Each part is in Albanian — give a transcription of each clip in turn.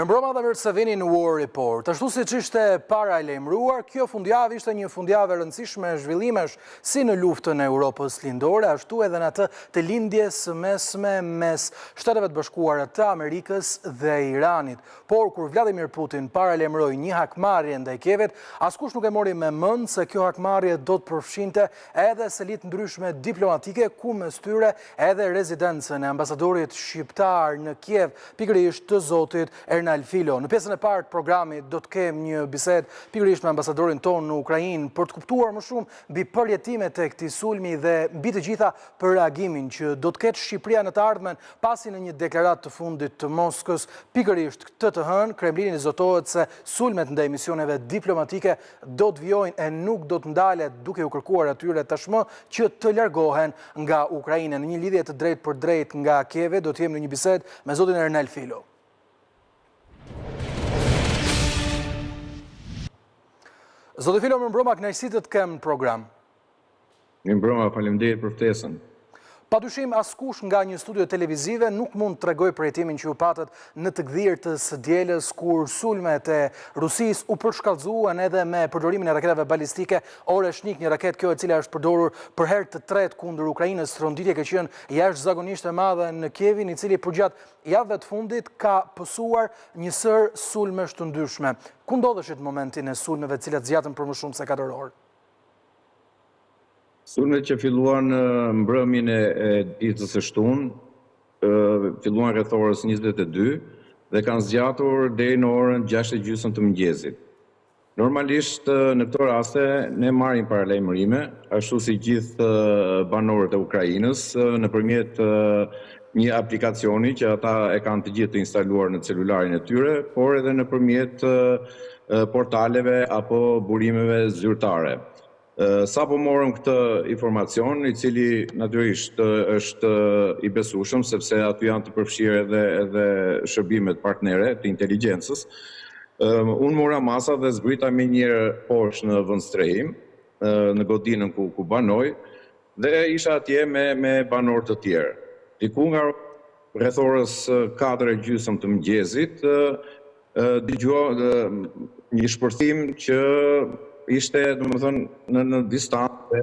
Me mbroma dhe mirë se vini në War Report. Ashtu si që ishte para e lejmëruar, kjo fundjavë ishte një fundjavë e rëndësishme zhvillimesh si në luftën e Europës lindore, ashtu edhe në atë të lindjes mesme mes Shteteve të Bashkuara të Amerikës dhe Iranit. Por kur Vladimir Putin para lejmëroi një hakmarrje ndaj Kievit, askush nuk e mori me mend se kjo hakmarrje do të përfshinte edhe selit ndryshme diplomatike, ku mes tyre edhe rezidencën e ambasadorit shqiptar në Kiev, pikërisht të zotit Ernal Filo. Në pjesën e parë të programit do të kem një bisedë pikërisht me ambasadorin tonë në Ukrainë për të kuptuar më shumë mbi përjetimet e këtij sulmi dhe mbi të gjitha për reagimin që do të ketë Shqipëria në të ardhmen, pasi në një deklaratë të fundit të Moskës pikërisht këtë të hënë Kremlini zotohet se sulmet ndaj misioneve diplomatike do të vijojnë e nuk do të ndalet, duke u kërkuar atyre tashmë që të largohen nga Ukraina. Në një lidhje të drejtë për drejtë nga Kievi do të jem në një bisedë me zotin Ernal Filo. Zotë Filo, më mbroma, kënaqësi të kem në program. Më mbroma, faleminderit për ftesën. Padyshim, askush nga një studio televizive nuk mund të tregoj përjetimin që u patët në të gdhirë të së dielës, kur sulmet e Rusisë u përshkallëzuan edhe me përdorimin e raketave balistike Oreshnik, një raketë kjo e cila është përdorur për herë të tretë kundër Ukrainës. Ronditja ka qenë jashtëzakonisht e madhe në Kievin, i cili përgjatë javëve të fundit ka pësuar një sër sulmesh të ndryshme. Ku ndodheshit momentin e sulmeve të cilat zgjatën për më shumë se 4 orë? Sulmet që filluan mbrëmjen e ditës së shtunë, filluan rreth orës 22 dhe kanë zgjatur deri në orën 6:30 të mëngjesit. Normalisht në këto raste ne marrim paralajmërime, ashtu si gjithë banorët e Ukrainës nëpërmjet një aplikacioni që ata e kanë të gjithë të instaluar në celularin e tyre, por edhe nëpërmjet portaleve apo burimeve zyrtare. Sa po morëm këtë informacion, i cili natyrisht është i besueshëm, sepse aty janë të përfshirë edhe shërbimet partnere të inteligjencës, unë mora masa dhe zbrita me njërë poshtë në vend strehim, në godinën ku banoj, dhe isha atje me banorë të tjerë. Diku nga rreth orës 4:30 të mëngjesit, dëgjova një shpërthim që ishte, domethënë, në distancë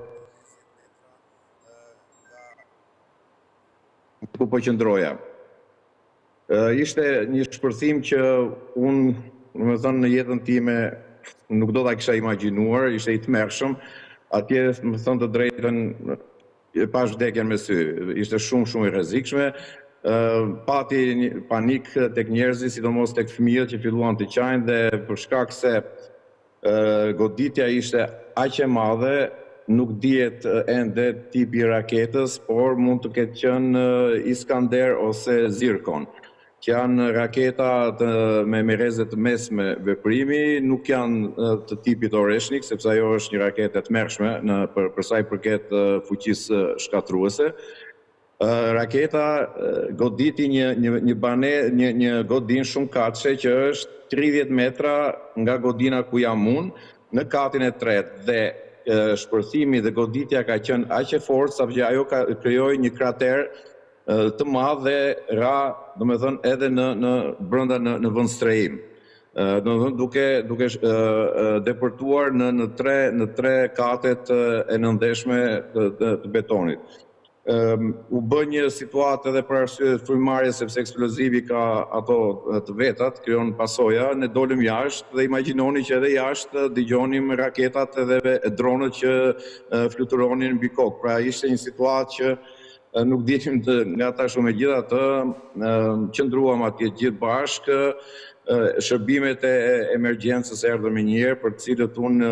ku po qëndroja. Ishte një shpërthim që unë, domethënë, në jetën time nuk do ta kisha imagjinuar, ishte i tmerrshëm. Atje, më thënë të drejtën, pash vdekjen me sy. Ishte shumë i rrezikshme. Pati një panik tek njerëzit, sidomos tek fëmijët që filluan të qajnë dhe për shkak se goditja ishte aq e madhe, nuk dihet ende tipi i raketës, por mund të ketë qenë Iskander ose Zirkon, që janë raketa me mirëze të mesme veprimi, nuk janë të tipit Oreshnik, sepse ajo është një raketë e tmerrshme për sa i përket fuqisë shkatruese. Raketa goditi një godinë shumë katëshe që është 30 metra nga godina ku jam unë, në katin e tretë, dhe shpërthimi dhe goditja ka qenë aq e fortë sa që ajo krijoi një krater të madh dhe ra, domethënë, edhe brenda në vend strehim. Domethënë duke depërtuar në tre katet e nëndeshme të betonit. U bë një situatë edhe për arsye frymëmarrje, sepse eksplozivi ka ato të vetat, krijon pasoja. Ne dolëm jashtë dhe imagjinoni që edhe jashtë dëgjonim raketat edhe dronët që fluturonin mbi kokë. Pra ishte një situatë që nuk dinim nga tash, megjithatë qëndruam atje gjithë bashkë. Shërbimet e emergjencës erdhën me njëherë, për të cilët unë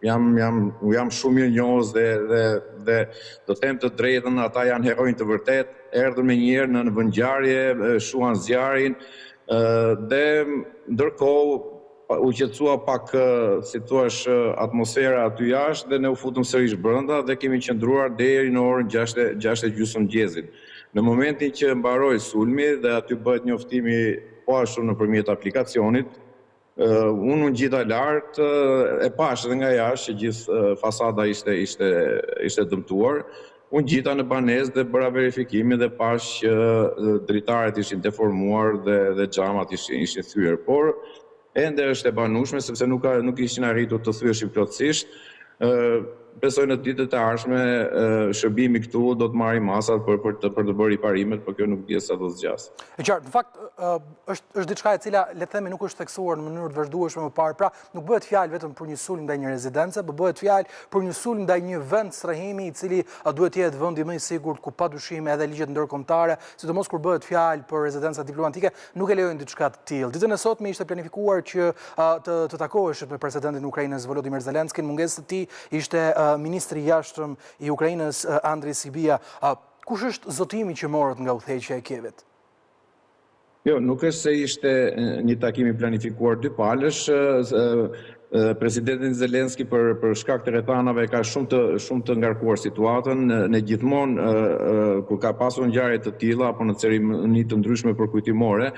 jam shumë mirënjohës dhe do them të drejtën, ata janë heronj të vërtet, erdhën me njëherë në vendngjarje, shuan zjarin, dhe ndërkohë u qetësua pak, si thua, atmosfera aty jashtë, dhe ne u futëm sërish brenda dhe kemi qëndruar deri në orën 6:30 mëngjesit. Në momentin që mbaroi sulmi dhe aty bëhet njoftimi po ashtu nëpërmjet aplikacionit, unë ngjita lart, e pash edhe nga jashtë që gjithë fasada ishte dëmtuar. unë gjita në banesë dhe bëra verifikimin dhe pash që dritarët ishin deformuar dhe xhamat ishin thyer. Por ende është e banueshme sepse nuk ishin arritur të thyeshin plotësisht. Besoj në ditët e ardhshme shërbimi këtu do të marrë masat për të bërë riparimet, por kjo nuk dihet sa do zgjas. E qartë, në fakt është diçka e cila le të themi nuk është theksuar në mënyrë të vazhdueshme më parë. Pra, nuk bëhet fjalë vetëm për një sulm ndaj një rezidence, por bëhet fjalë për një sulm ndaj një vend strehimi i cili duhet të jetë vendi më i sigurt ku padyshim edhe ligjet ndërkombëtare, sidomos kur bëhet fjalë për rezidenca diplomatike, nuk e lejojnë diçka të tillë. Ditën e sotme ishte planifikuar që të takoheshet me presidentin e Ukrainës Volodymyr Zelensky, në mungesë të tij ishte ministri i jashtëm i Ukrainës Andriy Sybiha. Kush është zotimi që morët nga udhëheqja e Kievit? Jo, nuk është se ishte një takim i planifikuar dy palësh. Presidentin Zelensky për shkak të rrethanave ka shumë të ngarkuar situatën. Ne gjithmonë kur ka pasur ngjarje të tilla apo në ceremoni të ndryshme përkujtimore,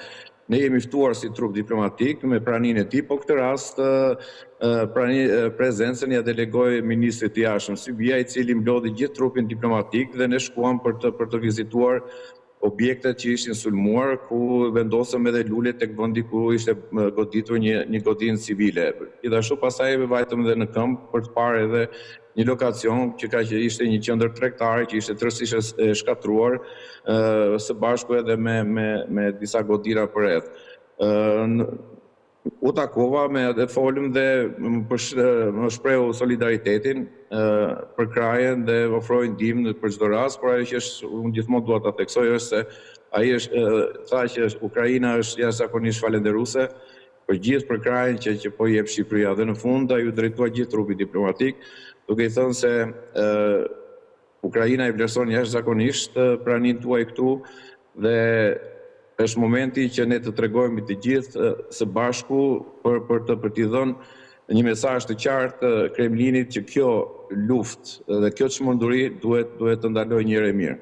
ne jemi ftuar si trup diplomatik me praninë e tij, po këtë rast prezencën ja delegoi ministrit i jashtëm Sybiha, i cili mblodhi gjithë trupin diplomatik dhe ne shkuam për të vizituar objektet që ishin sulmuar, ku vendosëm edhe lule tek vendi ku ishte goditur një godinë civile. Gjithashtu pastaj vajtëm edhe në këmbë për të parë edhe një lokacion që ishte një qendër tregtare që ishte tërësisht e shkatruar, së bashku edhe me disa godina përreth. U takova dhe folëm dhe më shprehu solidaritetin për krajen dhe ofroi ndihmë për çdo rast, por ajo që unë gjithmonë dua ta theksoj është se ai tha që Ukraina është jashtëzakonisht falënderuese për gjithë për krajen që po jep Shqipëria, dhe në fund ai u drejtua gjithë trupit diplomatik, duke i thënë se Ukraina i vlerëson jashtëzakonisht praninë tuaj këtu dhe është momenti që ne të tregojmë të gjithë së bashku për t'i dhënë një mesazh të qartë Kremlinit që kjo luftë dhe kjo çmenduri duhet të ndalojë një herë e mirë.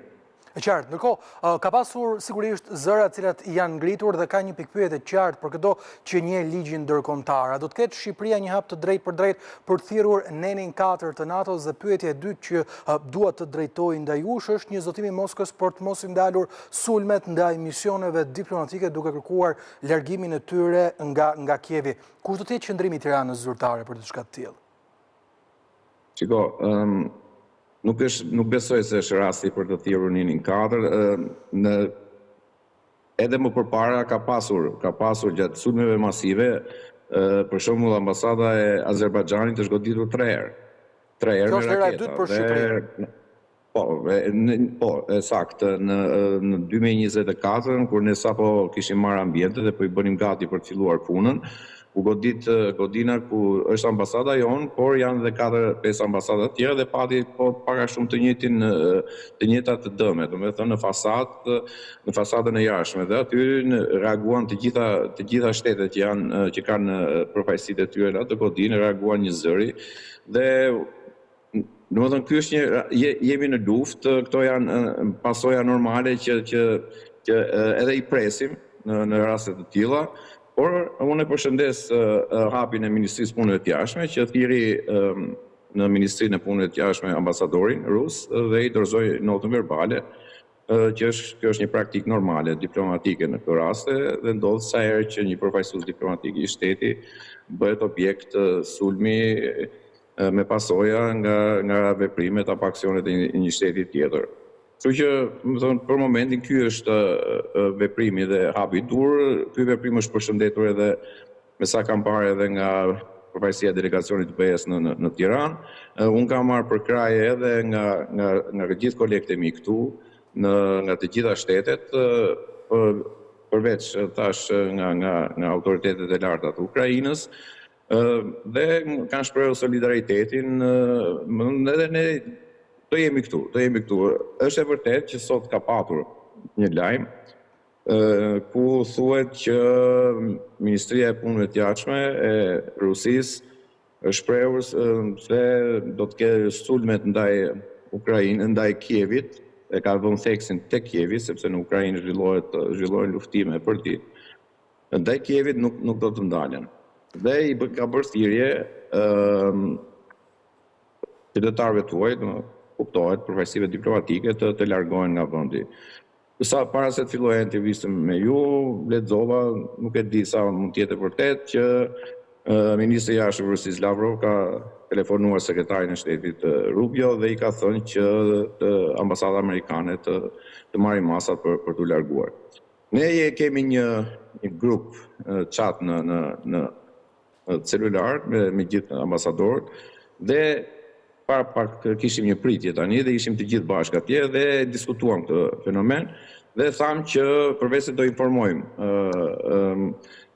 E qartë, ndërkohë, ka pasur sigurisht zëra të cilat janë ngritur dhe ka një pikpyetje të qartë për këto që njeh ligjin ndërkombëtar. Do të ketë Shqipëria një hap të drejtë për drejtë për të thirrur nenin 4 të NATO-s, dhe pyetja e dytë që dua të drejtoj ndaj jush është një zotim i Moskës për të mos i ndalur sulmet ndaj misioneve diplomatike duke kërkuar largimin e tyre nga Kievi. Kush do të jetë qëndrimi i Tiranës zyrtare për diçka të tillë? Shiko, nuk besoj se është rasti për të thirrur nenin 4. Edhe më përpara ka pasur gjatë sulmeve masive, për shembull ambasada e Azerbajxhanit është goditur 3 herë. 3 herë me raketa. Kjo është hera e dytë për Shqipërinë. Po, saktë, në 2024, kur ne sapo kishim marrë ambientet dhe po i bënim gati për të filluar punën, u godit godina ku është ambasada jonë, por janë edhe 4-5 ambasada të tjera dhe pati pak a shumë të njëjtat të dëme, domethënë në fasadën e jashtme, dhe aty reaguan të gjitha shtetet që kanë përfaqësitë e tyre të godinë, reaguan një zëri dhe domethënë ky është jemi në luftë, këto janë pasoja normale që edhe i presim në raste të tilla. Por unë e përshëndes hapin e Ministrisë Punëve të Jashtme që thiri në Ministrinë e Punëve të Jashtme ambasadorin rus dhe i dorëzoi notën verbale, që kjo është një praktikë normale diplomatike në këto raste dhe ndodh sa herë që një përfaqësues diplomatik i shteti bëhet objekt sulmi me pasoja nga veprimet apo aksionet e një shteti tjetër. Kështu që për momentin ky është veprimi dhe hapi i dur. Ky veprim është përshëndetur edhe me sa kam parë edhe nga përfaqësia e delegacionit të BE-s në Tiranë. Unë kam marrë përkraje edhe nga gjithë kolegët e mi këtu, nga të gjitha shtetet, përveç thash nga autoritetet e larta të Ukrainës, dhe kanë shprehur solidaritetin edhe ne do jemi këtu. Është e vërtetë që sot ka patur një lajm ku thuhet që Ministria e Punëve të Jashtme e Rusisë është shprehur se do të ketë sulmet ndaj Ukrainës, ndaj Kievit, e ka vënë theksin tek Kievi, sepse në Ukrainë zhvillohen luftime për ditë. Ndaj Kievit nuk do të ndalen. Dhe i ka bërë thirrje qytetarëve tuaj, kuptohet përfaqësive diplomatike të largohen nga vendi. Sa para se të filloj intervistën me ju, lexova, nuk e di sa mund të jetë vërtet që Ministri i Jashtëm Rusisë Lavrov ka telefonuar sekretarin e shtetit Rubio dhe i ka thënë që ambasada amerikane të marrin masat për t'u larguar. Ne kemi një grup chat në celular me gjithë ambasadorët dhe para pak kishim një pritje tani dhe ishim të gjithë bashkë atje dhe diskutuam këtë fenomen dhe tham që përveç se do informojmë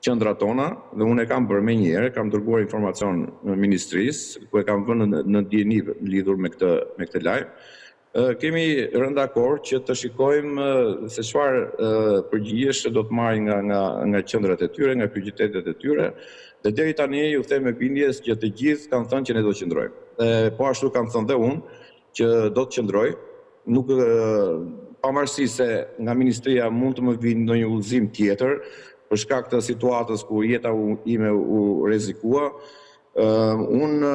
qendrat tona dhe unë e kam bërë menjëherë, kam dërguar informacion në ministrisë ku e kam vënë në dieni lidhur me këtë lajm. Kemi rënë dakord që të shikojmë se çfarë përgjigjesh do të marrin nga qendrat e tyre, nga qytetet e tyre. Dhe deri tani ju them me bindje që të gjithë kanë thënë që ne do të qëndrojmë. Po ashtu kam thënë dhe unë që do të qëndroj, nuk pavarësisht se nga ministria mund të më vinë ndonjë udhëzim tjetër për shkak të situatës ku jeta ime u rrezikua, unë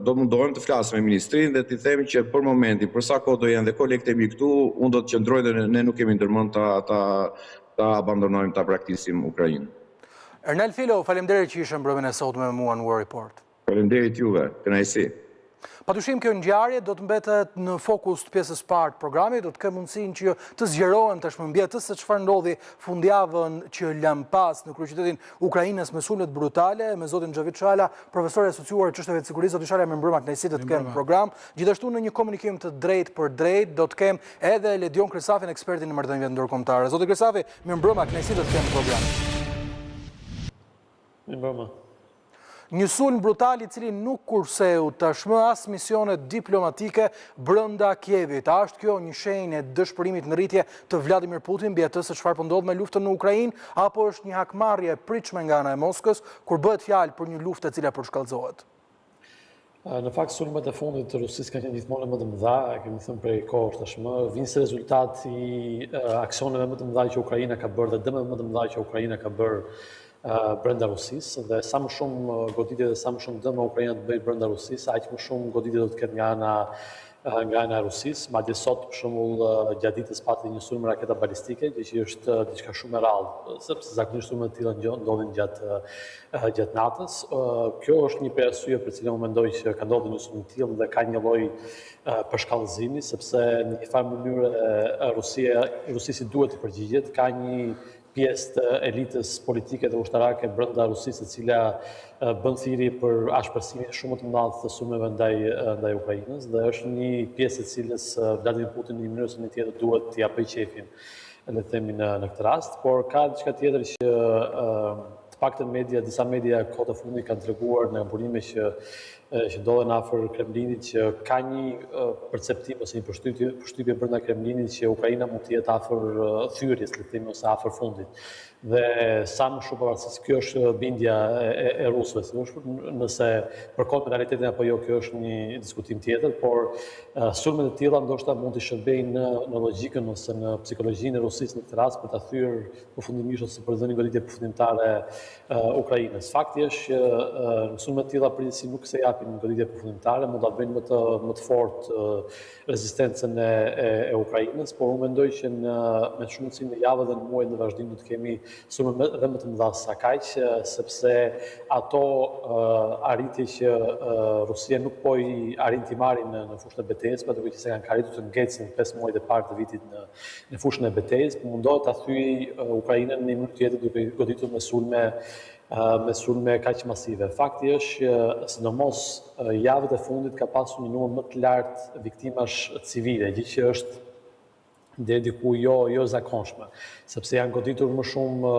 do mundohem të flas me ministrinë dhe t'i them që për momentin, për sa kohë do janë dhe kolegët e mi këtu, unë do të qëndroj dhe ne nuk kemi ndërmend ta abandonojmë, ta braktisim Ukrainën. Ernel Filo, faleminderit që ishe mbrëmjen e sotme me mua në War Report. Faleminderit juve, kënaqësi. Patyshim kjo ngjarje do të mbetet në fokus të pjesës parë të programit, do të kemë mundësinë që të zgjerohen tashmë mbietës se çfarë ndodhi fundjavën që lam pas në kryeqytetin Ukrainës me sulmet brutale me zotin Xhavit Çala, profesor i asociuar çështjeve të sigurisë. Zoti Çala, më mbrëmë kënaqësi të kemë program. Gjithashtu në një komunikim të drejtë për drejtë do të kemë edhe Ledion Kresafin, ekspertin në marrëdhënieve ndërkombëtare. Zoti Kresafi, më mbrëmë kënaqësi të kemë program. Më mbrëmë. Një sulm brutal i cili nuk kurseu tashmë as misionet diplomatike brenda Kievit. A është kjo një shenjë e dëshpërimit në rritje të Vladimir Putin mbi atë se çfarë po ndodh me luftën në Ukrainë, apo është një hakmarrje e pritshme nga ana e Moskës kur bëhet fjalë për një luftë e cila përshkallëzohet? Në fakt, sulmet e fundit të Rusisë kanë qenë gjithmonë më të mëdha, kemi thënë prej kohësh tashmë, vinë si rezultat i aksioneve më të mëdha që Ukraina ka bërë dhe dëmeve më të mëdha që Ukraina ka bërë brenda Rusisë, dhe sa më shumë goditje dhe sa më shumë dëme Ukraina të bëjë brenda Rusisë, aq më shumë goditje do të ketë nga ana e Rusisë. Madje sot, për shembull, gjatë ditës pati një sulm raketa balistike, që është diçka shumë e rrallë, sepse zakonisht sulmet të tilla ndodhin gjatë natës. Kjo është një prej arsyeve për cilën unë mendoj që ka ndodhur një sulm i tillë dhe ka një lloj përshkallëzimi, sepse në një farë mënyrë Rusisi duhet të përgjigjet, ka një pjesë të elitës politike dhe ushtarake brenda Rusisë, e cila bën thirrje për ashpërsimin shumë të madh të sulmeve ndaj Ukrainës, dhe është një pjesë e cilës Vladimir Putin në një mënyrë ose në tjetër duhet t'i japë qefin, le të themi në këtë rast, por ka diçka tjetër që të paktën disa media kohët e fundit kanë treguar në burime që ndodhen afër Kremlinit, që ka një perceptim ose një përshtypje brenda Kremlinit që Ukraina mund të jetë afër thyrjes, le të themi, ose afër fundit. Dhe sa më shumë pavarësisht, kjo është bindja e rusëve, nëse përkon me realitetin apo jo, kjo është një diskutim tjetër, por sulmet e tilla ndoshta mund të shërbejnë në logjikën ose në psikologjinë e Rusisë në këtë rast për ta thyer përfundimisht ose për të dhënë goditje përfundimtare Ukrainës. Fakti është që sulmet e tilla përgjithësi nuk se japin goditje përfundimtare, mund ta bëjnë më të fortë rezistencën e Ukrainës, por unë mendoj që me shumicën e javëve dhe në muajt në vazhdim do të kemi sulme dhe më të mëdha sa kaq, sepse ato arritje që Rusia nuk po i arrin t'i marrin në fushën e betejës, por duke qenë se kanë arritur të ngecin 5 muajt e parë të vitit në fushën e betejës, mundohet ta thyejë Ukrainën në një mënyrë tjetër duke goditur me sulme kaq masive. Fakti është që sidomos javët e fundit ka pasur një numër më të lartë viktimash civile, gjë që është deri diku jo zakonshme, sepse janë goditur më shumë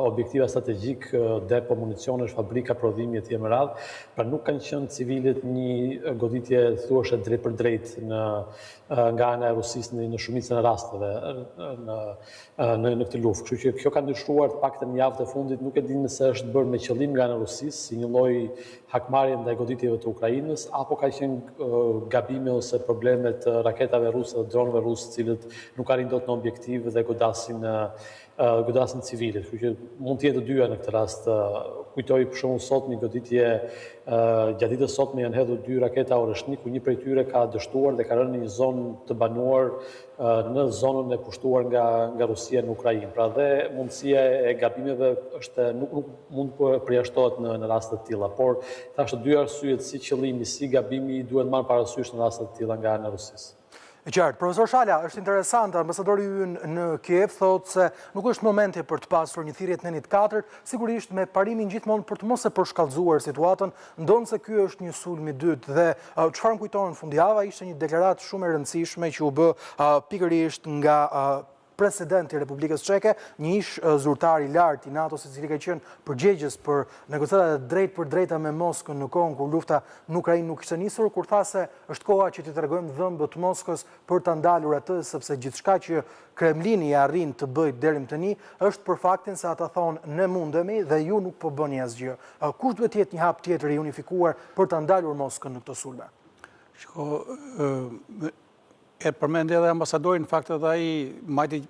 objektiva strategjik, depo, municionesh, fabrika, prodhimi etj. Me radhë, pra nuk kanë qenë civilet një goditje thuajse drejt për drejt nga ana e Rusisë në shumicën e rasteve në këtë luftë. Kështu që kjo ka ndryshuar të paktën në javët e fundit, nuk e di nëse është bërë me qëllim nga ana e Rusisë, si një lloj hakmarrje ndaj goditjeve të Ukrainës, apo ka qenë gabime ose probleme të raketave ruse dhe dronëve rusë, të cilët nuk arrin dot në objektiv dhe godasin civilit. Kështu që mund të jetë të dyja në këtë rast. Kujtoj për shembull sot një goditje gjatë ditës sotme janë hedhur 2 raketa orëshnik, ku një prej tyre ka dështuar dhe ka rënë në një zonë të banuar në zonën e pushtuar nga Rusia në Ukrainë. Pra dhe mundësia e gabimeve nuk mund të përjashtohet në raste të tilla, por thashë dy arsyet si qëllimi si gabimi duhet marrë parasysh në raste të tilla nga ana e Rusisë. E qartë, profesor Shala, është interesant, ambasadori ynë në Kiev thotë se nuk është momenti për të pasur një thirrje të Nenit 4, sigurisht me parimin gjithmonë për të mos e përshkallëzuar situatën, ndonë se ky është një sulm i dytë dhe çfarë më kujton fundjava ishte një deklaratë shumë e rëndësishme që u bë pikërisht nga presidenti i Republikës Çeke, një ish zyrtar i lartë i NATO-s i cili ka qenë përgjegjës për negociatat drejt për drejta me Moskën në kohën kur lufta në Ukrainë nuk ishte nisur, kur tha se është koha që t'i tregojmë dhëmbët Moskës për ta ndalur atë, sepse gjithçka që Kremlini arrin të bëjë deri më tani është për faktin se ata thonë ne mundemi dhe ju nuk po bëni asgjë. Kush duhet të jetë një hap tjetër i unifikuar për ta ndalur Moskën në këto sulme? E përmendi edhe ambasadorin, në fakt edhe ai majti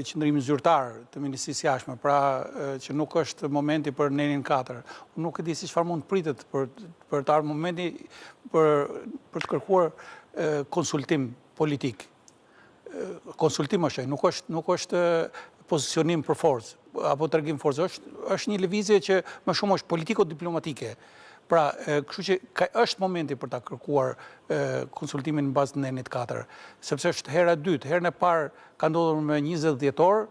qëndrimin zyrtar të Ministrisë Jashtme, pra që nuk është momenti për Nenin 4. Unë nuk e di si çfarë mund të pritet për të ardhur momenti për të kërkuar konsultim politik. Konsultim është, nuk është pozicionim për forcë apo tregim forcë, është një lëvizje që më shumë është politiko-diplomatike. Pra, kështu që është momenti për ta kërkuar konsultimin në bazë të Nenit 4, sepse është hera e dytë. Herën e parë ka ndodhur me 20 dhjetor,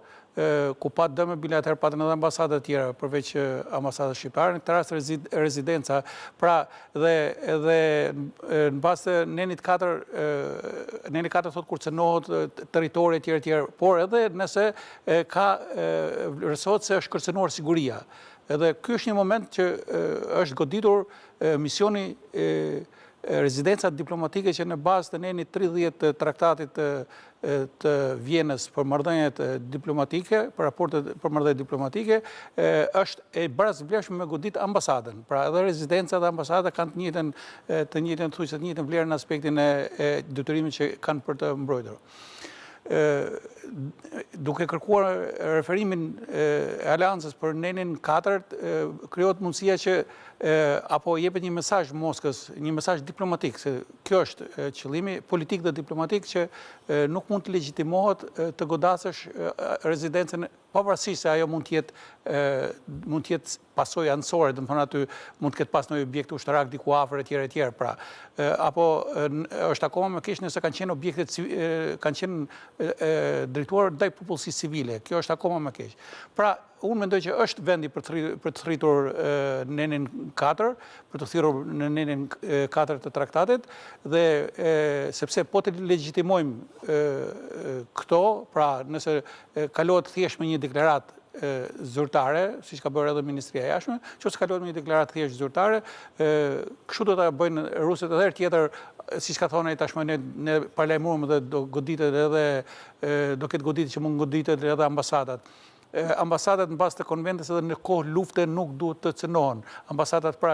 ku pa dëme bilater patën edhe ambasadat tjera, përveç ambasadat shqiptare, në këtë rast rezidenca. Pra, dhe në bazë të Nenit 4, Nenit 4 thotë kur cënohet territori tjera, por edhe nëse ka vlerësohet se është kërcënuar siguria. Edhe ky është një moment që është goditur misioni rezidencat diplomatike që në bazë të Nenit 30 të traktatit të Vjenës për marrëdhëniet diplomatike, për raportet për marrëdhënie diplomatike, është e barazvlefshme me godit ambasadën. Pra edhe rezidenca dhe ambasada kanë të njëjtën thujse të njëjtën vlerë në aspektin e detyrimit që kanë për të mbrojtur. Duke kërkuar referimin e aleancës për Nenin 4, krijohet mundësia që apo jepet një mesazh Moskës, një mesazh diplomatik, se kjo është qëllimi politik dhe diplomatik që nuk mund të legjitimohet të godasësh rezidencën, pavarësisht se ajo mund të jetë pasojë anësore, do të thonë aty mund të ketë pas një objekt ushtarak diku afër etj. Pra, apo është akoma më keq nëse kanë qenë objektet kanë qenë drejtuar ndaj popullsisë civile. Kjo është akoma më keq. Pra, unë mendoj që është vendi për të thritur Nenin 4, për të thirrur në Nenin 4 të traktatit, dhe sepse po të legjitimojmë këto, pra nëse kalohet thjesht me një deklaratë zyrtare, siç ka bërë edhe Ministria e Jashtme, nëse kalohet me një deklaratë thjesht zyrtare, kështu do ta bëjnë rusët edhe herë tjetër, siç ka thonë ai tashmë ne paralajmëruam dhe do goditet edhe do ketë goditje që mund goditet edhe ambasadat. Ambasadat në bazë të konventës edhe në kohë lufte nuk duhet të cënohen. Ambasadat pra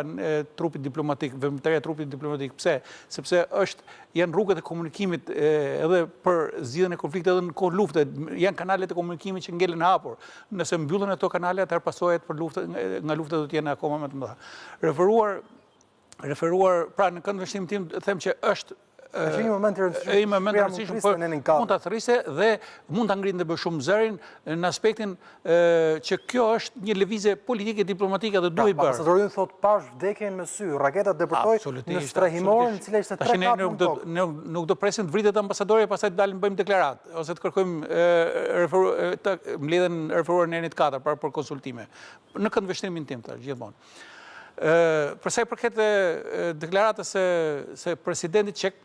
trupit diplomatik, vëmendëria e trupit diplomatik. Pse? Sepse janë rrugët e komunikimit edhe për zgjidhjen e konfliktit edhe në kohë lufte. Janë kanalet e komunikimit që ngelen hapur. Nëse mbyllen ato kanale, atëherë pasojat për nga lufta do të jenë akoma më të mëdha. Referuar, pra në këndvështrimin tim them që është një moment i rëndësishëm, por mund ta thrisë dhe mund ta ngrinë dhe shumë zërin në aspektin që kjo është një lëvizje politike diplomatike dhe duhet bërë. Ambasadori thotë pash vdekjen me sy, raketat depërtoi në strehimor në cilë ishte 3 kapë në tokë. Nuk do presim të vritet ambasadori, pastaj të dalim bëjmë deklaratë ose të kërkojmë të mbledhen referuar në Nenit 4 për konsultime. Në këndvështrimin tim gjithmonë. Për sa i përket deklaratës se presidenti Çek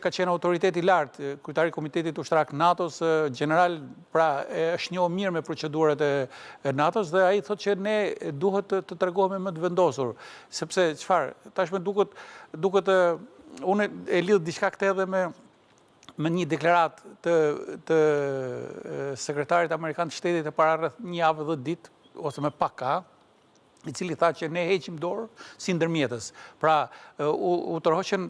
ka qenë autoritet i lartë, kryetari i Komitetit Ushtarak NATO-s, general, pra është njohur mirë me procedurat e NATO-s dhe ai thotë që ne duhet të tregohemi më të vendosur, sepse çfarë? Tashmë duket unë e lidh diçka këtë edhe me një deklaratë të sekretarit amerikan të shtetit e para rreth një javë dhe ditë ose më pak ka, i cili tha që ne heqim dorë si ndërmjetës. Pra, u tërhoqen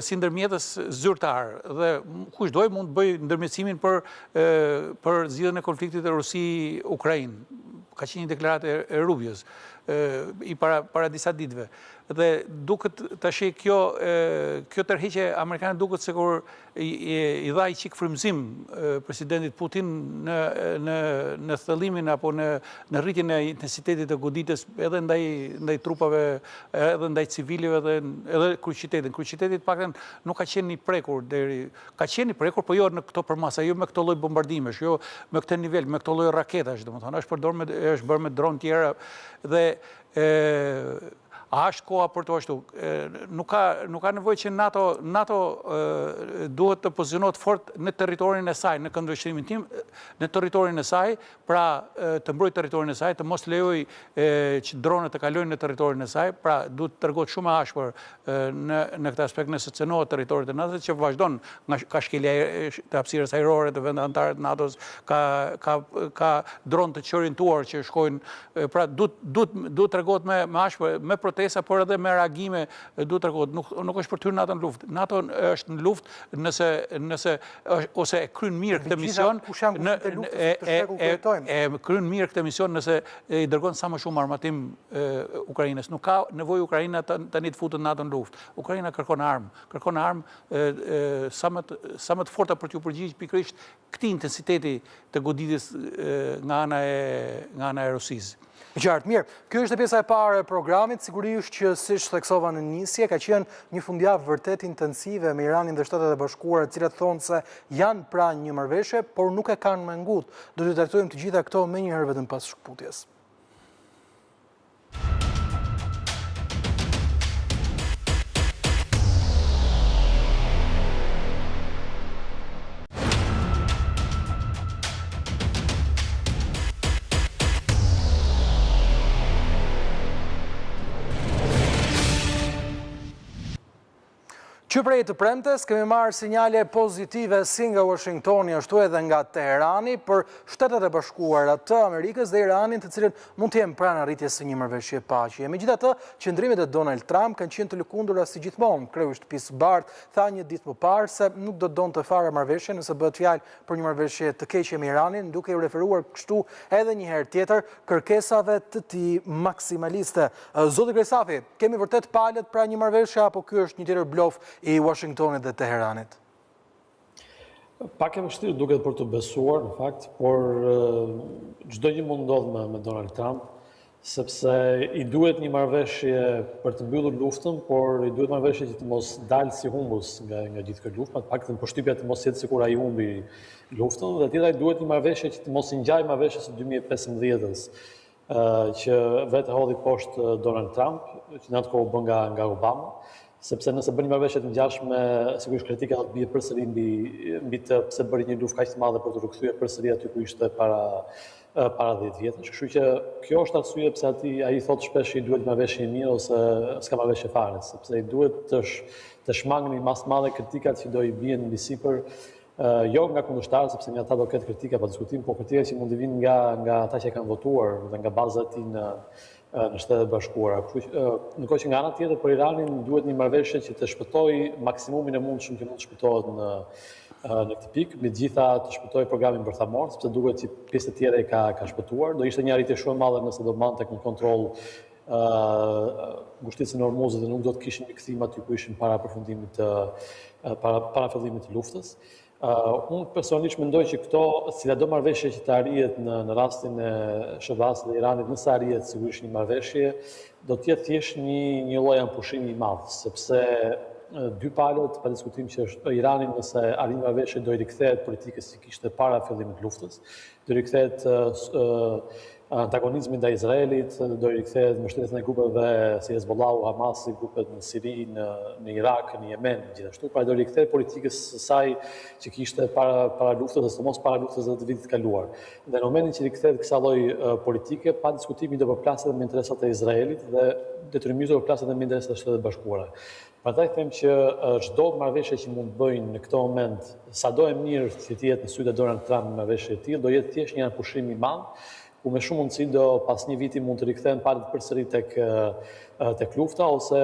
si ndërmjetës zyrtar dhe kush doj mund të bëj ndërmjetësimin për zgjidhjen e konfliktit e Rusi-Ukrainë. Ka qenë një deklaratë e Rubios i para disa ditëve. Dhe duket tash kjo tërheqje amerikane duket se kur i dha i çik frymëzim presidentit Putin në thellimin apo në rritjen e intensitetit të goditjes edhe ndaj trupave, edhe ndaj civilëve edhe kryeqytetin. Kryeqyteti paktën nuk ka qenë i prekur ka qenë i prekur, po jo në këto përmasa, jo me këto lloj bombardimesh, jo me këtë nivel, me këto lloj raketash, domethënë është bërë me dronë tjera dhe a është koha për të ashtu? Nuk ka nevojë që NATO duhet të pozicionohet fort në territorin e saj, në këndvështrimin tim, në territorin e saj, pra të mbrojë territorin e saj, të mos lejoj që dronët të kalojnë në territorin e saj, pra duhet të tregohet shumë e ashpër në këtë aspekt nëse cënohet territorit e NATO-s, që vazhdon ka shkelja të hapësirës ajrore të vendeve anëtare të NATO-s, ka dronë të qërintuar që shkojnë, pra duhet tregohet me ashpër, me protesta, por edhe me reagime duhet të tregohet. Nuk është për të hyrë NATO në luftë. NATO është në luftë nëse ose e kryen mirë këtë mision, kryen mirë këtë mision nëse i dërgon sa më shumë armatim Ukrainës. Nuk ka nevojë Ukraina tani të futet NATO në luftë. Ukraina kërkon armë sa më të forta për t'u përgjigjë pikërisht këtij intensiteti të goditjes nga ana e Rusisë. Qartë, mirë. Kjo është pjesa e parë e programit, sigurisht që siç theksova në nisje, ka qenë një fundjavë vërtet intensive me Iranin dhe Shtetet e Bashkuara, të cilat thonë se janë pranë një marrëveshje, por nuk e kanë me ngutë. Do të trajtojmë të gjitha këto menjëherë vetëm pas shkputjes. Që prej të premtes, kemi marrë sinjale pozitive si nga Washingtoni, ashtu edhe nga Teherani, për Shtetet e Bashkuara të Amerikës dhe Iranin, të cilët mund të jenë pranë arritjes së një marrëveshje paqe. Megjithatë, qëndrimet e Donald Trump kanë qenë të lëkundura si gjithmonë. Kreu i shtëpisë Bart tha një ditë më parë se nuk do donte fare marrëveshje nëse bëhet fjalë për një marrëveshje të keqe me Iranin, duke u referuar kështu edhe një herë tjetër kërkesave të tij maksimaliste. Zoti Gresafi, kemi vërtet palët pra një marrëveshje apo ky është një tjetër blof i Washingtonit dhe Teheranit? Pak e vështirë duket për të besuar, në fakt, por çdo gjë mund ndodh me Donald Trump, sepse i duhet një marrëveshje për të mbyllur luftën, por i duhet marrëveshje që të mos dalë si humbus nga gjithë kjo luftë, paktën përshtypja të mos jetë sikur ai humbi luftën, dhe tjetra i duhet një marrëveshje që të mos i ngjajë marrëveshjes së 2015-s, që vetë hodhi poshtë Donald Trump, që në atë kohë u bë nga Obama. Sepse nëse bën një marrëveshje të ngjashme, sigurisht kritika do të bie përsëri mbi të pse bëri një luftë kaq të madhe për të rikthyer përsëri aty ku ishte para 10 vjetësh. Kështu që kjo është arsye pse ai thotë shpesh i duhet marrëveshje mirë ose s'ka marrëveshje fare, sepse i duhet të shmangni mas madhe kritikat që do i bien mbi sipër, jo nga kundërshtarët, sepse nga ata do ketë kritika pa diskutim, por kritikat që mund të vinë nga ata që kanë votuar dhe nga baza e tij në Shtetet e Bashkuara. Ndërkohë që nga ana tjetër për Iranin duhet një marrëveshje që të shpëtojë maksimumin e mundshëm që mund të shpëtohet në këtë pikë, megjitha të shpëtojë programin bërthamor, sepse duket që pjesë e tjera i ka shpëtuar. Do ishte një arritje shumë e madhe nëse do mante tek një kontroll ngushticën e Hormuzit dhe nuk do të kishin rikthim aty ku ishin para përfundimit para fillimit të luftës. Unë personalisht mendoj që këto, ciladdo marrëveshje që të arrihet në rastin e SHBA-s dhe Iranit, nëse arrihet sigurisht një marrëveshje, do të jetë thjesht një lloj ampushimi i madh, sepse dy palët, pa diskutim që është Irani nëse arrin marrëveshje do i rikthehet politikës si kishte para fillimit të luftës, do i rikthehet antagonizmi ndaj Izraelit, do i rikthehet mbështetjen e grupeve si Hezbollahu, Hamasi, grupet në Siri, në Irak, në Yemen, gjithashtu, pra do i rikthehet politikës së saj që kishte para luftës, dhe sidomos para luftës dhe të vitit kaluar. Dhe në momentin që rikthehet kësaj lloj politike, pa diskutim do përplaset me interesat e Izraelit dhe detyrimisht do përplaset me interesat e Shtetit Bashkuara. Prandaj them që çdo marrëveshje që mund bëjnë në këtë moment, sado e mirë që të jetë në sytë e Donald Trump në marrëveshje të tillë, do jetë thjesht një ampushim i madh, ku me shumë mundësi do pas një viti mund të rikthehen palët përsëri tek lufta, ose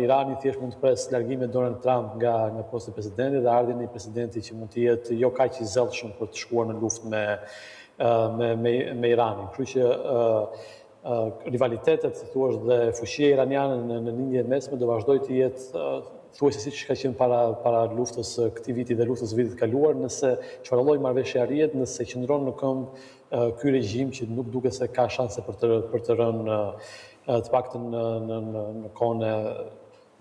Irani thjesht mund të pres largimin e Donald Trump nga posti presidentit dhe ardhin një presidenti që mund të jetë jo kaq i zellshëm për të shkuar në luftë me Iranin. Kështu që rivalitetet, thuaç, dhe fuqia iraniane në lindjen mesme do vazhdoj të jetë thuajse siç ka qenë para luftës këtij viti dhe luftës vitit kaluar, nëse çfarë lloj marrëveshje arrihet, nëse qëndron në këmbë ky regjim që nuk duket se ka shanse për të rënë të paktën në kohën në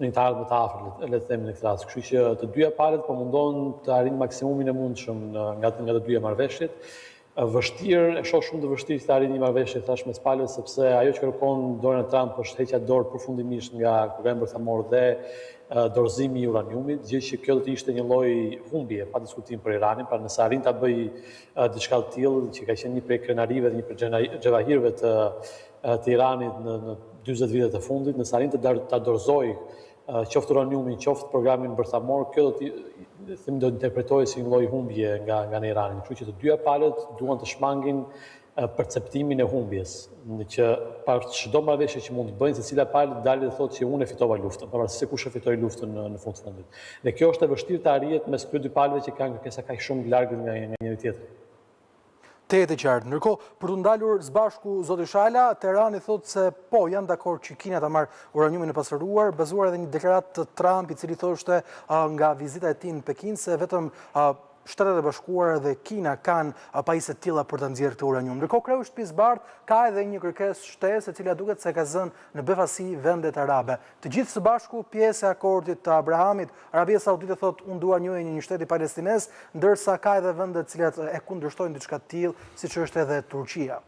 një të ardhme të afërt, le të themi në këtë rast. Kështu që të dyja palët po mundohen të arrijnë maksimumin e mundshëm nga të dyja marrëveshjet. Vështirë, e shoh shumë të vështirë të arrijë një marrëveshje thash mes palëve, sepse ajo që kërkon Donald Trump është heqja dorë përfundimisht nga programi bërthamor dhe dorëzimi i uraniumit, gjë që kjo do të ishte një lloj humbje pa diskutim për Iranin, pra nëse arrin ta bëj diçka të tillë, që ka qenë një prej krenarive dhe një prej xhavahirëve të Iranit në 40 vitet e fundit, nëse arrin ta dorëzoj qoftë uraniumin, qoftë programin bërthamor, kjo do interpretohet si një lloj humbje nga Irani. Kështu që të dyja palët duan të shmangin perceptimin e humbjes, në që par çdo marrëveshje që mund të bëjnë, secila palë dalë dhe thotë që unë e fitova luftën, pavarësisht se kush e fitoi luftën në fund fundit. Dhe kjo është e vështirë të arrihet mes këtyre dy palëve që kanë kërkesa kaq shumë të largët nga njëri tjetri. Të jetë qartë. Ndërkohë, për të ndalur së bashku, zoti Shala, Teherani thotë se po, janë dakord që Kina ta marrë uraniumin e pasuruar, bazuar edhe një deklaratë të Trump, i cili thoshte nga vizita e tij në Pekin se vetëm Shtetet e Bashkuara dhe Kina kanë pajisje të tilla për të nxjerrë këtë uranium. Ndërkohë, kreu i shtëpisë bardhë ka edhe një kërkesë shtesë, e cila duket se ka zënë në befasi vendet arabe. Të gjithë së bashku pjesë e akordit të Abrahamit, Arabia Saudite thotë unë dua një shteti palestinez, ndërsa ka edhe vende të cilat e kundërshtojnë diçka të tillë, siç është edhe Turqia.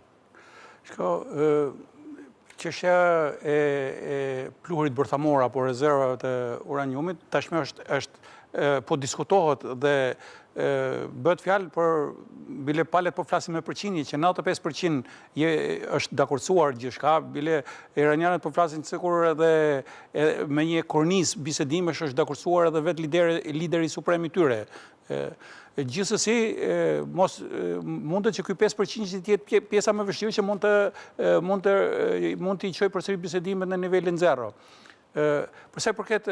Çështja e pluhurit bërthamor apo rezervave të uraniumit tashmë është po diskutohet dhe bëhet fjalë për bile palet po flasim me përqindje që 95% është dakordsuar gjithçka, bile iranianët po flasin sikur edhe me një kornizë bisedimesh është dakordsuar edhe vetë lideri suprem i tyre. Gjithsesi, mundet që ky 5% të jetë pjesa më vështirë që mund të i çojë përsëri bisedimet në nivelin zero. Përsa i përket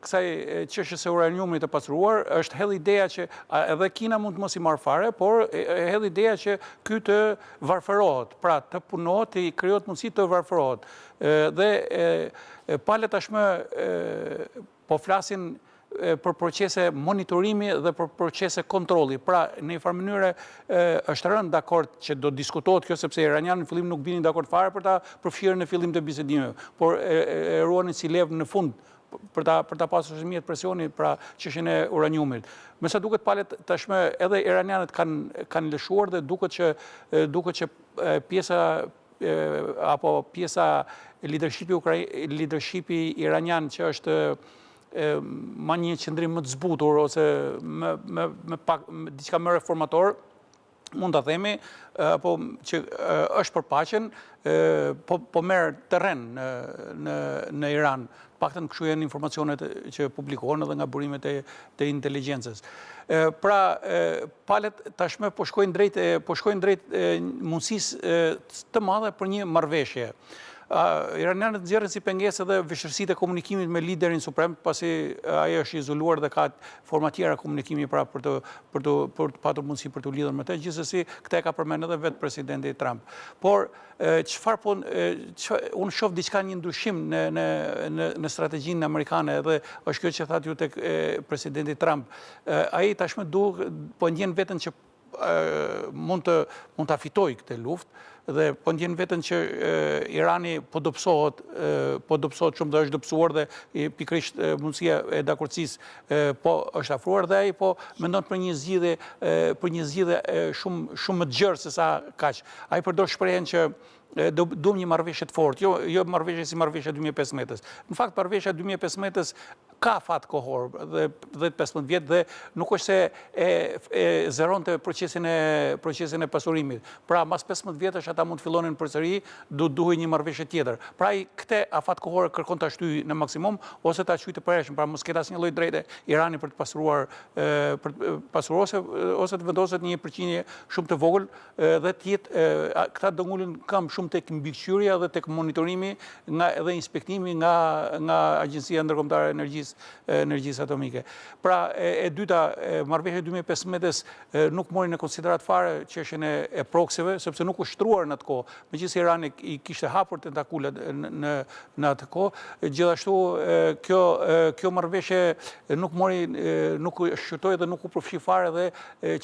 kësaj çështjes së uraniumit të pasuruar, është hedhë ideja që edhe Kina mund të mos i marrë fare, por hedhë ideja që ky të varfërohet, pra të punohet, të krijohet mundësi të varfërohet. Dhe palët tashmë po flasin për procese monitorimi dhe për procese kontrolli. Pra, në një farë mënyrë është rënë dakord që do diskutohet kjo, sepse iranianët në fillim nuk binin dakord fare për ta përfshirë në fillim të bisedimeve, por e ruanin si levë në fund për ta pasur së mjet presioni pra çështjen e uraniumit. Me sa duket palët tashmë edhe iranianët kanë lëshuar dhe duket që pjesa apo pjesa leadershipi iranian që është ma një qëndrim më të zbutur ose diçka më reformator, mund të themi, që është për paqen, po merr terren në Iran. Paktën kështu janë informacionet që publikohen edhe nga burimet e inteligjencës. Pra, palët tashmë po shkojnë drejt mundësisë të madhe për një marrëveshje. Iranianët nxjerrin si pengesë edhe vështirësitë e komunikimit me liderin suprem, pasi ai është izoluar dhe ka forma tjera komunikimi pra për të patur mundësi për të lidhur me të. Gjithsesi, këtë e ka përmendur edhe vetë presidenti Trump. Por unë shoh diçka një ndryshim në strategjinë amerikane dhe është kjo që thatë ju tek presidenti Trump. Ai tashmë po ndjen veten që mund ta fitojë këtë luftë dhe po ndjen veten që Irani po dobësohet shumë dhe është dobësuar dhe pikërisht mundësia e dakordësisë po është afruar dhe ai po mendon për një zgjidhje shumë më të gjerë se sa kaq. Ai përdor shprehjen që duam një marrëveshje të fortë, jo marrëveshje si marrëveshja 2015-s. Në fakt, marrëveshja 2015-s ka fat kohor dhe 15 vjet dhe nuk është se e zeronte procesin e pasurimit. Pra, mas 15 vjetësh ata mund të fillonin përsëri, duhej një marrëveshje tjetër. Pra, këtë afat kohore kërkon ta shtyjë në maksimum ose ta çujë të përhershëm, pra mos ketë asnjë lloj drejte Irani për të pasuruar ose të vendoset një përqindje shumë të vogël dhe të jetë këta do ngulin kam shumë tek mbikëqyrja dhe tek monitorimi dhe inspektimi nga Agjencia Ndërkombëtare e Energjisë Atomike. Pra, e dyta, marrëveshja 2015-s nuk mori në konsiderat fare çështjen e proksive, sepse nuk u shtruar në atë kohë. Megjithëse Irani i kishte hapur tentakulat në atë kohë, gjithashtu kjo marrëveshje nuk shqyrtoi dhe nuk u përfshi fare dhe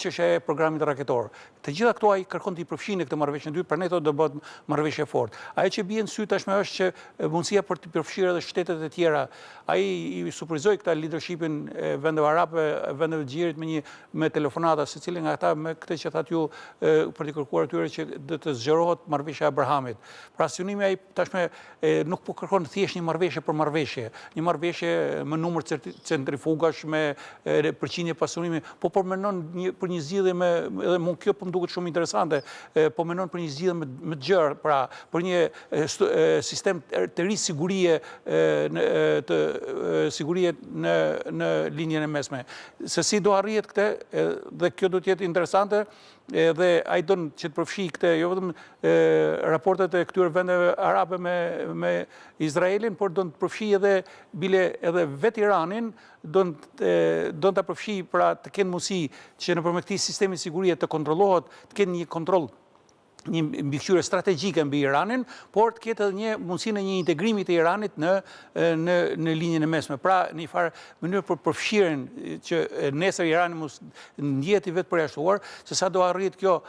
çështja e programit raketor. Të gjitha këto ai kërkon të i përfshinë këtë marrëveshje dy, prandaj thotë do bëhet marrëveshje fortë. Ajo që bie në sy tashmë është që mundësia për të përfshirë edhe shtetet e tjera. Ai i supervizoi këtë leadershipin e vendeve arabe, vendeve të gjirit me telefonata, secili nga ata me këtë që thatë ju për të kërkuar atyre që të zgjerohet marrëveshja e Abrahamit. Pra synimi ai tashmë nuk po kërkon thjesht një marrëveshje për marrëveshje, një marrëveshje me numër centrifugash, me përqindje pasurimi, po përmendon për një zgjidhje me edhe mund kjo po më duket shumë interesante, po mendon për një zgjidhje më të gjerë, pra për një sistem të ri sigurie në linjën e mesme. Se si do arrihet këtë, dhe kjo do të jetë interesante, dhe ai don që të përfshi këtë jo vetëm raportet e këtyre vendeve arabe me Izraelin, por do të përfshi edhe vetë Iranin, do ta përfshi pra të kenë mundësi që nëpërmjet këtij sistemi sigurie të kontrollohet, të kenë një kontroll, një mbikëqyrje strategjike mbi Iranin, por të ketë edhe një mundësinë e një integrimi të Iranit në linjën e mesme. Pra, në një farë mënyrë për përfshirjen që nesër Irani mos ndihet i vetë përjashtuar, se sa do arrit kjo,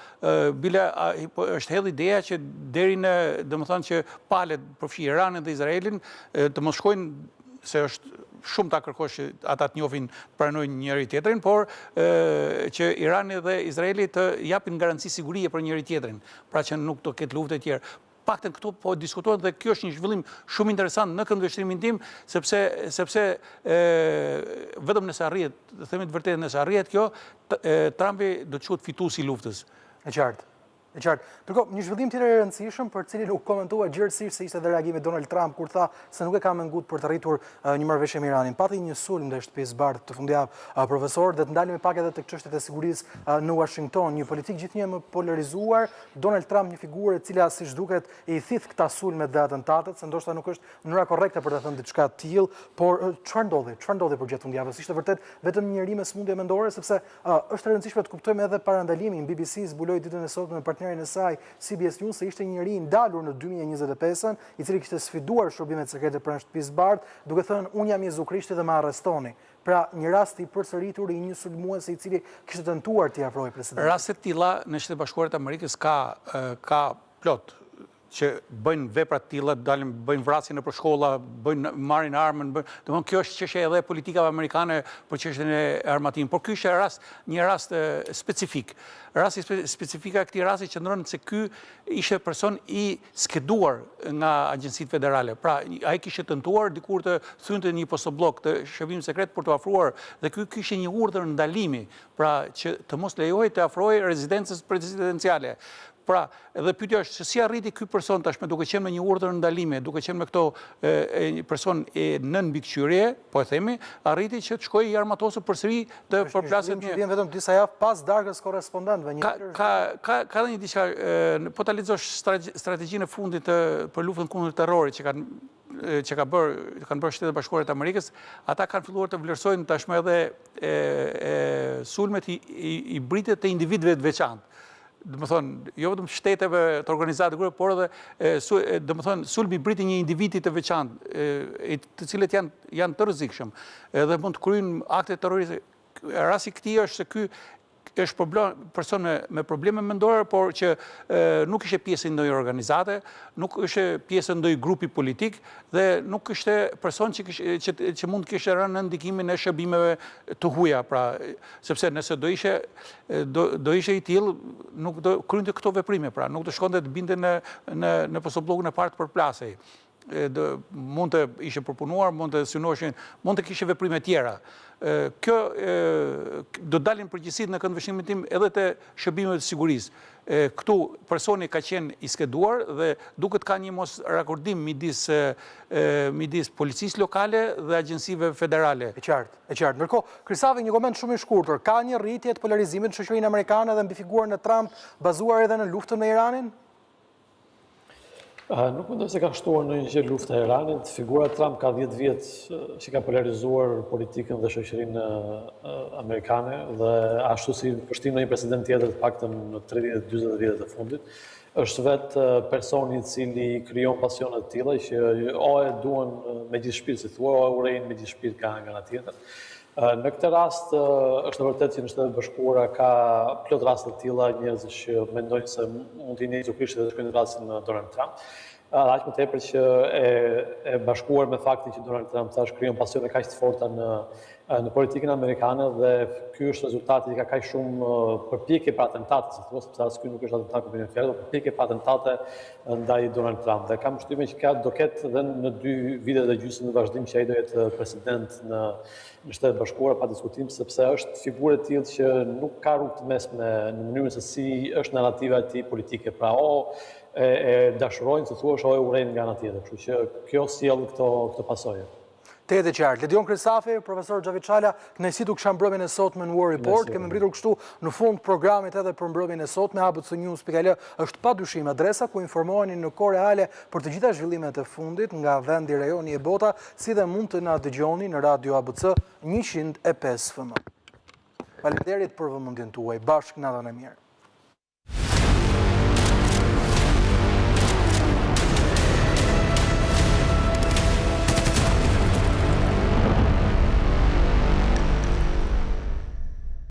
bile është hedhur ideja që deri në, domethënë që palët përfshi Iranin dhe Izraelin të mos shkojnë, se është shumë ta kërkosh që ata të njohin, pranojnë njëri tjetrin, por që Irani dhe Izraeli të japin garanci sigurie për njëri tjetrin, pra që nuk do ketë lufte të tjera. Paktën këtu po diskutohet dhe kjo është një zhvillim shumë interesant në këndvështrimin tim, sepse vetëm nëse arrihet, themi të vërtetë nëse arrihet kjo, Trumpi do të quhet fituesi i luftës. E qartë. Ndërkohë, një zhvillim tjetër i rëndësishëm për cilin u komentua gjithësisht se ishte edhe reagimi Donald Trump kur tha se nuk e ka mengut për të arritur një marrëveshje me Iranin. Pati një sulm në shtëpisë Bardh të fundjavë, profesor, dhe të ndalemi pak edhe tek çështjet e sigurisë në Washington, një politikë gjithnjë më polarizuar, Donald Trump një figurë e cila siç duket i thith këta sulme dhe atentatet, se ndoshta nuk është mënyra korrekte për të thënë diçka të tillë, por çfarë ndodhi për gjatë fundjavës? Ishte vërtet vetëm një njerëz me smundje mendore, sepse është e rëndësishme të kuptojmë edhe parandalimin. BBC zbuloi ditën e sotme me partnerin e saj CBS News se ishte një njeri ndalur në 2025-ën, i cili kishte sfiduar shërbimet sekrete pranë shtëpisë Bardh, duke thënë unë jam Jezu Krishti dhe më arrestoni. Pra, një rast i përsëritur i një sulmuesi i cili kishte tentuar t'i afrojë presidentin. Raste të tilla në Shtetet e Bashkuara të Amerikës ka plot që bëjnë vepra të tilla, dalin bëjnë vrasje nëpër shkolla, marrin armën, domthonë kjo është çështje edhe politikave amerikane për çështjen e armatimit. Por ky është një rast specifik. Rasti specifik i këtij rasti qëndron se ky ishte person i skeduar nga agjencitë federale. Pra, ai kishte tentuar dikur të thynte një postoblok të shërbimit sekret për të afruar dhe ky kishte një urdhër ndalimi, pra që të mos lejohej të afrohej rezidencës presidenciale. Pra, edhe pyetja është se si arriti ky person tashmë duke qenë me një urdhër ndalimi, duke qenë me këto një person nën mbikëqyrje, po e themi, arriti që të shkojë i armatosur përsëri të përplaset një. Vjen vetëm disa javë pas darkës korrespondentëve. Ka edhe një diçka, po ta lexosh strategjinë e fundit për luftën kundër terrorit që kanë bërë Shtetet e Bashkuara të Amerikës, ata kanë filluar të vlerësojnë tashmë edhe sulmet i britet të individëve të veçantë. Domethënë, jo vetëm shteteve të organizatave grupeve, por edhe domethënë sulmi briti një individi të veçantë, të cilët janë të rrezikshëm, edhe mund të kryejnë akte terroriste. Rasti i këtij është se ky është person me probleme mendore, por që nuk ishte pjesë në ndonjë organizate, nuk ishte pjesë në ndonjë grupi politik dhe nuk ishte person që mund të kishte rënë në ndikimin e shërbimeve të huaja, pra sepse nëse do ishte i tillë, nuk do krynte këto veprime, pra nuk do shkonte të binte në posobllogën e parë të përplasej. Mund të ishe përpunuar, mund të synoshin, mund të kishe veprime tjera. Kjo do dalin përgjithësitë në këndvështrimin tim edhe të shërbimet të sigurisë. Këtu personi ka qenë i skeduar dhe duket ka një mos rakordim midis policisë lokale dhe agjensive federale. E qartë. Ndërkohë, Krysavi, një koment shumë i shkurtër, ka një rritje të polarizimit në shoqërinë amerikane dhe mbi figurën e Trump bazuar edhe në luftën me Iranin? Nuk mendoj se ka shtuar në një luftë e Iranit. Figura e Trump ka 10 vjetë që ka polarizuar politikën dhe shoqërinë amerikane dhe ashtu si përshtim në një president tjetër të paktën në 30-40 vjetët e fundit, është vetë personi i cili krijon pasione të tilla që o e duan me gjithë shpirt, si thua, o e urrejnë me gjithë shpirt ka nga ana tjetër. Në këtë rast është vërtet që në Shtetet Bashkuara ka plot raste të tilla, njerëz që mendojnë se mund të njëjtë Krishti dhe të shkojnë në rastin Donald Trump. Aq më tepër që e bashkuar me faktin që Donald Trump thash krijon pasione kaq të forta në politikën amerikane dhe ky është rezultati që ka kaq shumë përpjekje për atentate, si thua, sepse as ky nuk është atentat në fjalë, por përpjekje për atentate ndaj Donald Trump. Dhe kam përshtypjen që do ketë edhe në 2 vitet e gjysmë në vazhdim që ai do jetë president në Shtetet Bashkuara pa diskutim, sepse është figurë e tillë që nuk ka rrugë të mesme në mënyrën se si është narrativa e tij politike. Pra e dashurojnë, si thua, o e urrejnë nga ana tjetër. Kështu që kjo sjell këto pasoje. Te e qartë. Ledion Krysafi, profesor Xhavi Çala, kënaqësitu kisha mbrëmjen e sotme në War Report. Kemi mbritur kështu në fund programit edhe për mbrëmjen e sotme. abcnews.al është padyshim adresa ku informoheni në kohë reale për të gjitha zhvillimet e fundit nga vendi, rajoni e bota, si dhe mund të na dëgjoni në Radio ABC 105 FM. Faleminderit për vëmendjen tuaj. Bashkë natën e mirë.